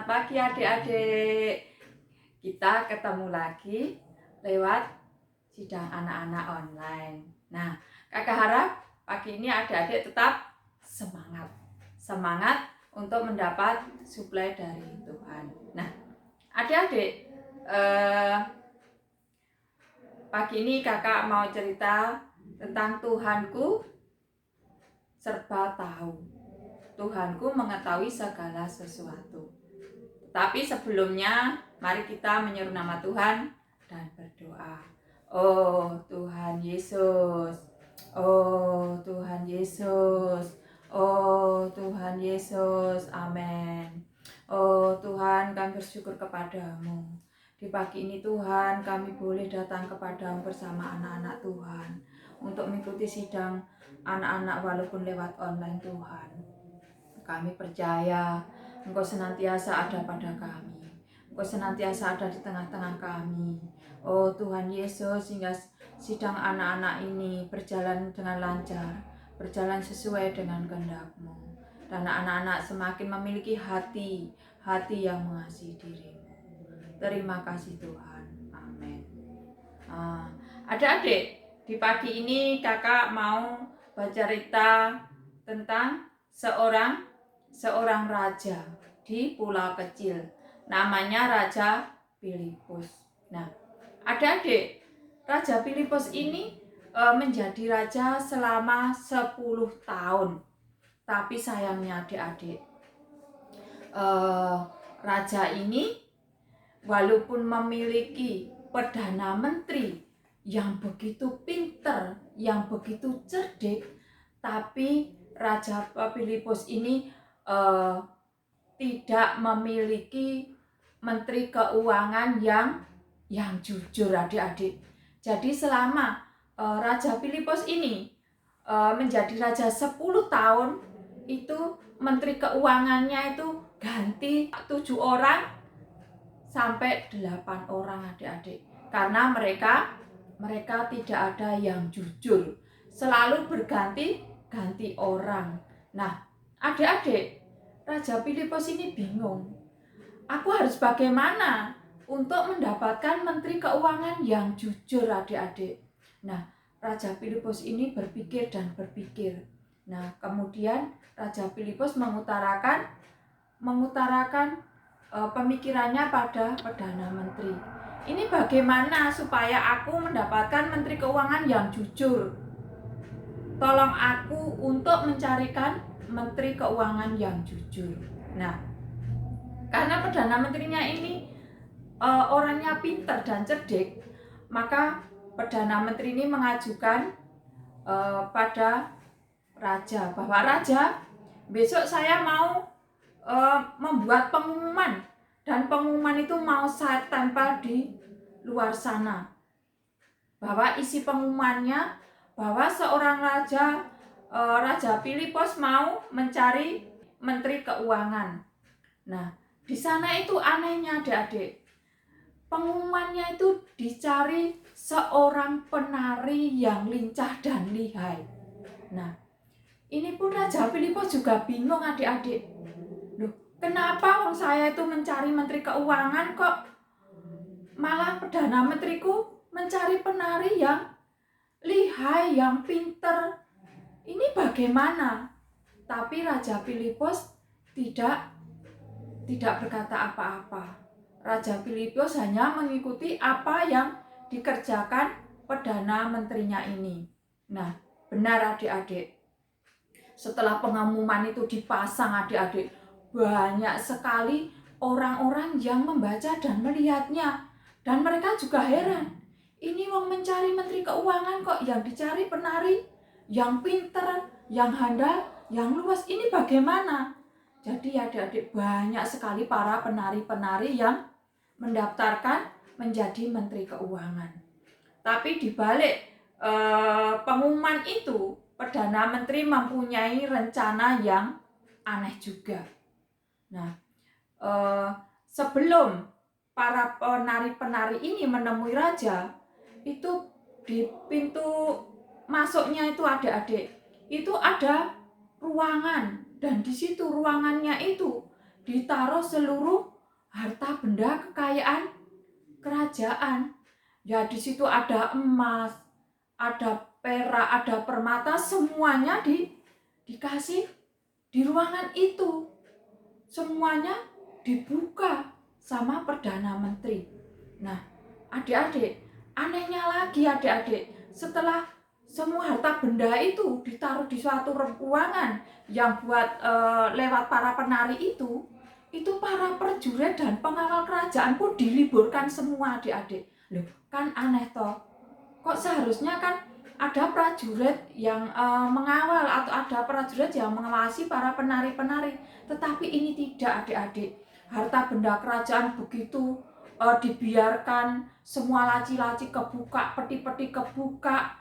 Selamat pagi adik-adik. Kita ketemu lagi lewat sidang anak-anak online. Nah, kakak harap pagi ini adik-adik tetap semangat. Semangat untuk mendapat suplai dari Tuhan. Nah, adik-adik, pagi ini kakak mau cerita tentang Tuhanku serba tahu. Tuhanku mengetahui segala sesuatu. Tapi sebelumnya, mari kita menyeru nama Tuhan dan berdoa. Oh Tuhan Yesus, oh Tuhan Yesus, oh Tuhan Yesus, amin. Oh Tuhan, kami bersyukur kepadamu. Di pagi ini Tuhan, kami boleh datang kepadamu bersama anak-anak Tuhan untuk mengikuti sidang anak-anak walaupun lewat online Tuhan. Kami percaya Engkau senantiasa ada pada kami. Engkau senantiasa ada di tengah-tengah kami. Oh Tuhan Yesus, sehingga sidang anak-anak ini berjalan dengan lancar, berjalan sesuai dengan kehendak-Mu. Dan anak-anak semakin memiliki hati yang mengasihi diri-Mu. Terima kasih Tuhan. Amin. Adik-adik, di pagi ini kakak mau bercerita tentang seorang raja di pulau kecil, namanya Raja Filipus. Nah, adik-adik, Raja Filipus ini menjadi raja selama 10 tahun. Tapi sayangnya adik-adik, raja ini walaupun memiliki perdana menteri yang begitu pinter, yang begitu cerdik, tapi Raja Filipus ini tidak memiliki menteri keuangan yang jujur adik-adik. Jadi selama Raja Filipus ini menjadi raja 10 tahun, itu menteri keuangannya itu ganti 7 orang sampai 8 orang adik-adik. Karena mereka tidak ada yang jujur, selalu berganti orang. Nah, adik-adik, Raja Filipus ini bingung. Aku harus bagaimana untuk mendapatkan menteri keuangan yang jujur adik-adik. Nah, Raja Filipus ini berpikir. Nah, kemudian Raja Filipus mengutarakan pemikirannya pada Perdana Menteri. Ini bagaimana supaya aku mendapatkan menteri keuangan yang jujur? Tolong aku untuk mencarikan menteri keuangan yang jujur. Nah, karena Perdana Menterinya ini orangnya pintar dan cerdik, maka Perdana Menteri ini mengajukan pada raja bahwa raja, besok saya mau membuat pengumuman, dan pengumuman itu mau saya tempel di luar sana, bahwa isi pengumumannya bahwa seorang Raja Filipus mau mencari menteri keuangan. Nah, di sana itu anehnya adik-adik, pengumumannya itu dicari seorang penari yang lincah dan lihai. Nah, ini pun Raja Filipus juga bingung adik-adik. Loh, kenapa orang saya itu mencari menteri keuangan kok malah Perdana Menteriku mencari penari yang lihai, yang pinter? Ini bagaimana? Tapi Raja Filipus tidak berkata apa-apa. Raja Filipus hanya mengikuti apa yang dikerjakan Perdana Menterinya ini. Nah, benar adik-adik, setelah pengumuman itu dipasang adik-adik, banyak sekali orang-orang yang membaca dan melihatnya. Dan mereka juga heran, ini wong mencari menteri keuangan kok yang dicari penari yang pinter, yang handal, yang luas. Ini bagaimana? Jadi adik-adik, banyak sekali para penari-penari yang mendaftarkan menjadi menteri keuangan. Tapi di balik pengumuman itu, Perdana Menteri mempunyai rencana yang aneh juga. Nah, sebelum para penari-penari ini menemui raja, itu di pintu masuknya itu adik-adik, itu ada ruangan, dan di situ ruangannya itu ditaruh seluruh harta benda kekayaan kerajaan. Ya di situ ada emas, ada perak, ada permata, semuanya dikasih di ruangan itu. Semuanya dibuka sama Perdana Menteri. Nah, adik-adik, anehnya lagi adik-adik, setelah semua harta benda itu ditaruh di suatu ruangan yang buat lewat para penari itu para prajurit dan pengawal kerajaan pun diliburkan semua adik-adik. Loh, kan aneh toh. Kok seharusnya kan ada prajurit yang mengawal atau ada prajurit yang mengawasi para penari-penari. Tetapi ini tidak adik-adik. Harta benda kerajaan begitu dibiarkan, semua laci-laci kebuka, peti-peti kebuka,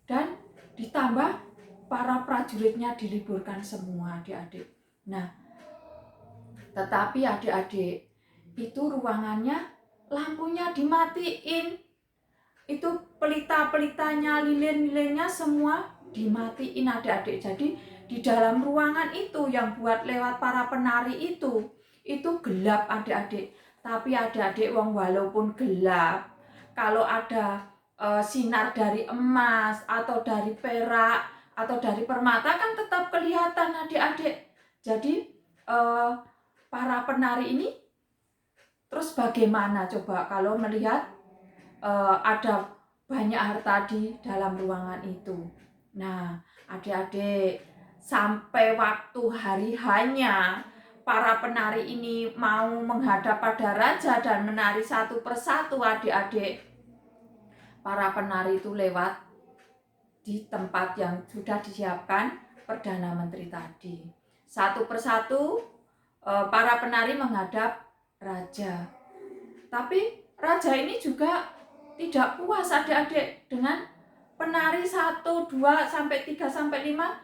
dan ditambah para prajuritnya diliburkan semua adik-adik. Nah, tetapi adik-adik, itu ruangannya lampunya dimatiin. Itu pelita-pelitanya, lilin-lilinnya semua dimatiin adik-adik. Jadi di dalam ruangan itu yang buat lewat para penari itu gelap adik-adik. Tapi adik-adik walaupun gelap, kalau ada sinar dari emas atau dari perak atau dari permata kan tetap kelihatan adik-adik. Jadi para penari ini terus bagaimana coba kalau melihat ada banyak harta di dalam ruangan itu. Nah, adik-adik, sampai waktu hari hanya para penari ini mau menghadap pada raja dan menari satu persatu adik-adik. Para penari itu lewat di tempat yang sudah disiapkan Perdana Menteri tadi. Satu persatu para penari menghadap raja. Tapi raja ini juga tidak puas adik-adik dengan penari 1, 2, sampai 3, sampai 5.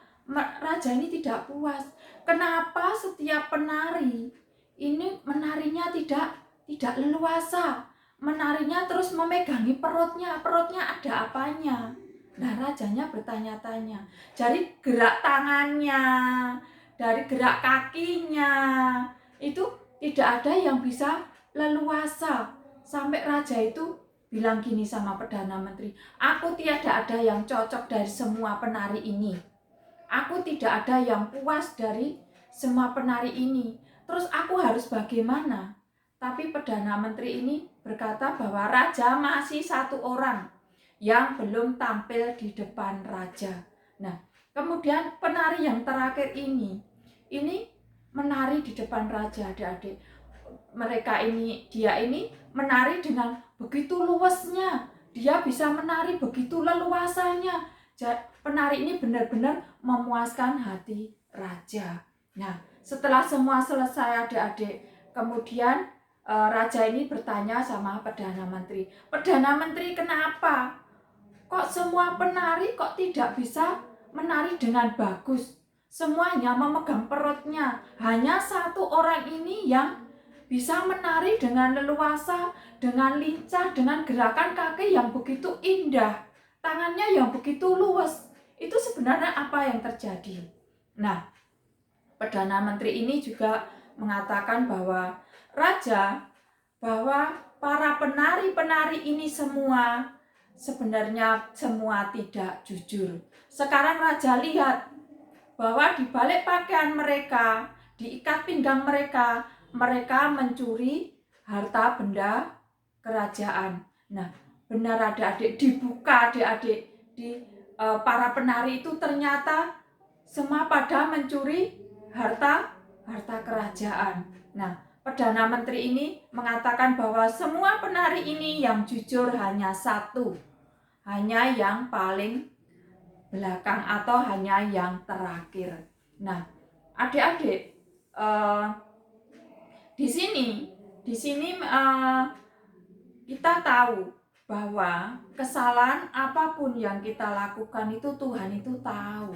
Raja ini tidak puas. Kenapa setiap penari ini menarinya tidak leluasa? Menarinya terus memegangi perutnya ada apanya? Nah, rajanya bertanya-tanya. Dari gerak tangannya, dari gerak kakinya, itu tidak ada yang bisa leluasa. Sampai raja itu bilang gini sama Perdana Menteri, aku tiada ada yang cocok dari semua penari ini. Aku tidak ada yang puas dari semua penari ini. Terus aku harus bagaimana? Tapi Perdana Menteri ini berkata bahwa raja masih satu orang yang belum tampil di depan raja. Nah, kemudian penari yang terakhir ini menari di depan raja adik-adik. Dia ini menari dengan begitu luasnya, dia bisa menari begitu leluasanya. Penari ini benar-benar memuaskan hati raja. Nah, setelah semua selesai adik-adik, kemudian raja ini bertanya sama Perdana Menteri, Perdana Menteri, kenapa? Kok semua penari kok tidak bisa menari dengan bagus? Semuanya memegang perutnya. Hanya satu orang ini yang bisa menari dengan leluasa, dengan lincah, dengan gerakan kaki yang begitu indah, tangannya yang begitu luas. Itu sebenarnya apa yang terjadi? Nah, Perdana Menteri ini juga mengatakan bahwa para penari-penari ini sebenarnya semua tidak jujur. Sekarang raja lihat bahwa di balik pakaian mereka, di ikat pinggang mereka mencuri harta benda kerajaan. Nah, benar adik-adik, dibuka adik-adik, para penari itu ternyata semua pada mencuri harta kerajaan. Nah, Perdana Menteri ini mengatakan bahwa semua penari ini yang jujur hanya satu, hanya yang paling belakang atau hanya yang terakhir. Nah, adik-adik, di sini kita tahu bahwa kesalahan apapun yang kita lakukan itu Tuhan itu tahu.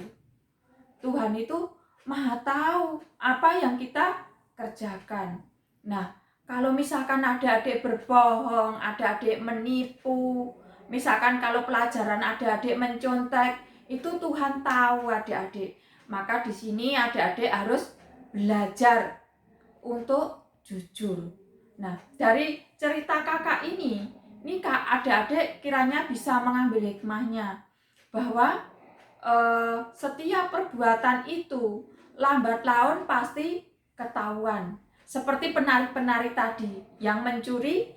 Tuhan itu Maha tahu apa yang kita kerjakan. Nah, kalau misalkan adik-adik berbohong, adik-adik menipu, misalkan kalau pelajaran adik-adik mencontek, itu Tuhan tahu adik-adik. Maka di sini adik-adik harus belajar untuk jujur. Nah, dari cerita kakak ini Kak adik-adik kiranya bisa mengambil hikmahnya bahwa setiap perbuatan itu lambat laun pasti ketahuan. Seperti penari-penari tadi yang mencuri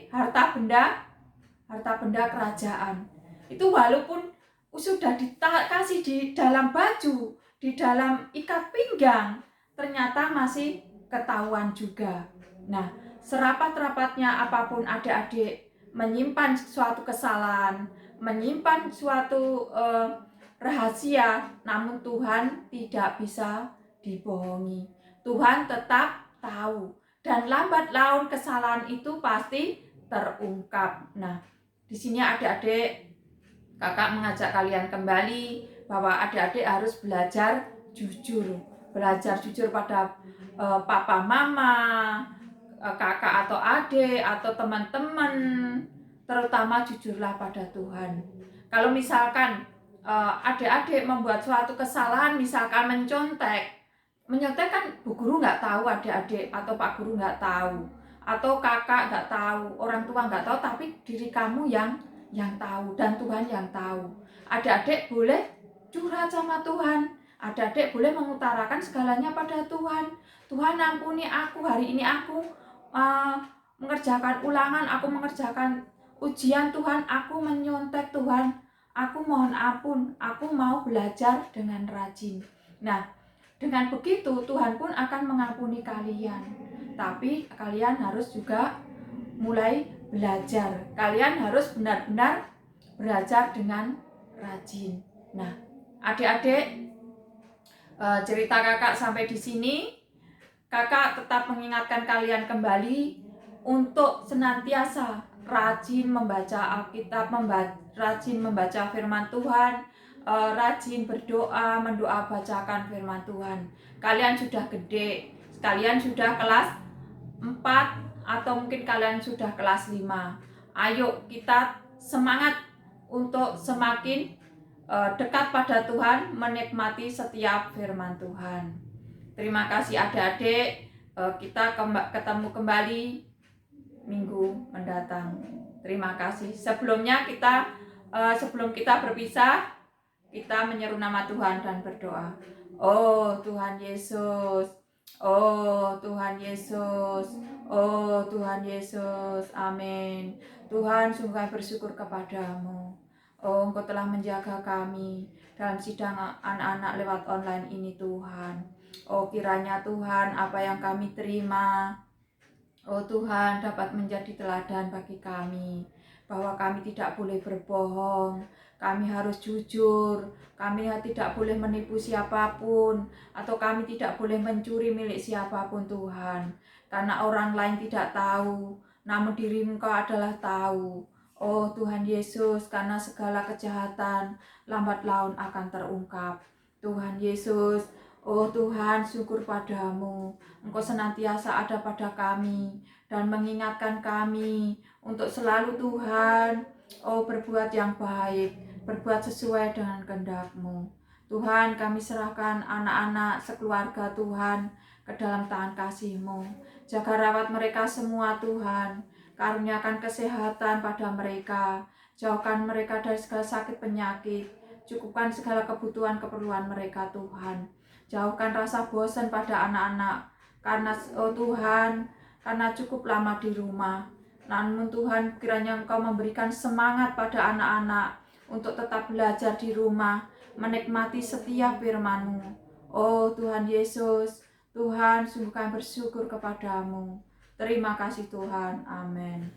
harta benda kerajaan. Itu walaupun sudah dikasih di dalam baju, di dalam ikat pinggang, ternyata masih ketahuan juga. Nah, serapat-rapatnya apapun adik-adik menyimpan suatu kesalahan, menyimpan suatu rahasia, namun Tuhan tidak bisa dibohongi. Tuhan tetap tahu dan lambat laun kesalahan itu pasti terungkap. Nah, di sini adik-adik kakak mengajak kalian kembali bahwa adik-adik harus belajar jujur pada papa mama, kakak atau adik atau teman-teman, terutama jujurlah pada Tuhan. Kalau misalkan adik-adik membuat suatu kesalahan, misalkan menyontek kan bu guru nggak tahu, adik-adik atau pak guru nggak tahu, atau kakak nggak tahu, orang tua nggak tahu, tapi diri kamu yang tahu dan Tuhan yang tahu. Adik-adik boleh curhat sama Tuhan, adik-adik boleh mengutarakan segalanya pada Tuhan. Tuhan ampuni aku, hari ini aku mengerjakan ulangan, aku mengerjakan ujian Tuhan, aku menyontek Tuhan, aku mohon ampun, aku mau belajar dengan rajin. Nah, dengan begitu Tuhan pun akan mengampuni kalian. Tapi kalian harus juga mulai belajar. Kalian harus benar-benar belajar dengan rajin. Nah, adik-adik, cerita kakak sampai di sini. Kakak tetap mengingatkan kalian kembali untuk senantiasa rajin membaca Alkitab, rajin membaca firman Tuhan, rajin berdoa, mendoa bacakan firman Tuhan. Kalian sudah gede, kalian sudah kelas 4 atau mungkin kalian sudah kelas 5. Ayo kita semangat untuk semakin dekat pada Tuhan, menikmati setiap firman Tuhan. Terima kasih adik-adik, kita ketemu kembali minggu mendatang. Terima kasih. Sebelum kita berpisah, kita menyeru nama Tuhan dan berdoa. Oh Tuhan Yesus, oh Tuhan Yesus, oh Tuhan Yesus, amin. Tuhan, sungguh bersyukur kepadamu. Oh, Engkau telah menjaga kami dalam sidang anak-anak lewat online ini, Tuhan. Oh, kiranya Tuhan, apa yang kami terima, oh Tuhan, dapat menjadi teladan bagi kami, bahwa kami tidak boleh berbohong, kami harus jujur, kami tidak boleh menipu siapapun, atau kami tidak boleh mencuri milik siapapun Tuhan, karena orang lain tidak tahu, namun diri Engkau adalah tahu. Oh Tuhan Yesus, karena segala kejahatan lambat laun akan terungkap. Tuhan Yesus, oh Tuhan, syukur padamu, Engkau senantiasa ada pada kami dan mengingatkan kami untuk selalu Tuhan, oh berbuat yang baik, berbuat sesuai dengan kehendak-Mu. Tuhan, kami serahkan anak-anak sekeluarga Tuhan ke dalam tangan kasih-Mu. Jaga rawat mereka semua Tuhan, karuniakan kesehatan pada mereka, jauhkan mereka dari segala sakit penyakit, cukupkan segala kebutuhan keperluan mereka Tuhan. Jauhkan rasa bosan pada anak-anak, karena oh Tuhan, karena cukup lama di rumah. Namun Tuhan, kiranya Engkau memberikan semangat pada anak-anak untuk tetap belajar di rumah, menikmati setiap firman-Mu. Oh Tuhan Yesus, Tuhan, sungguh kami bersyukur kepadamu. Terima kasih Tuhan, amin.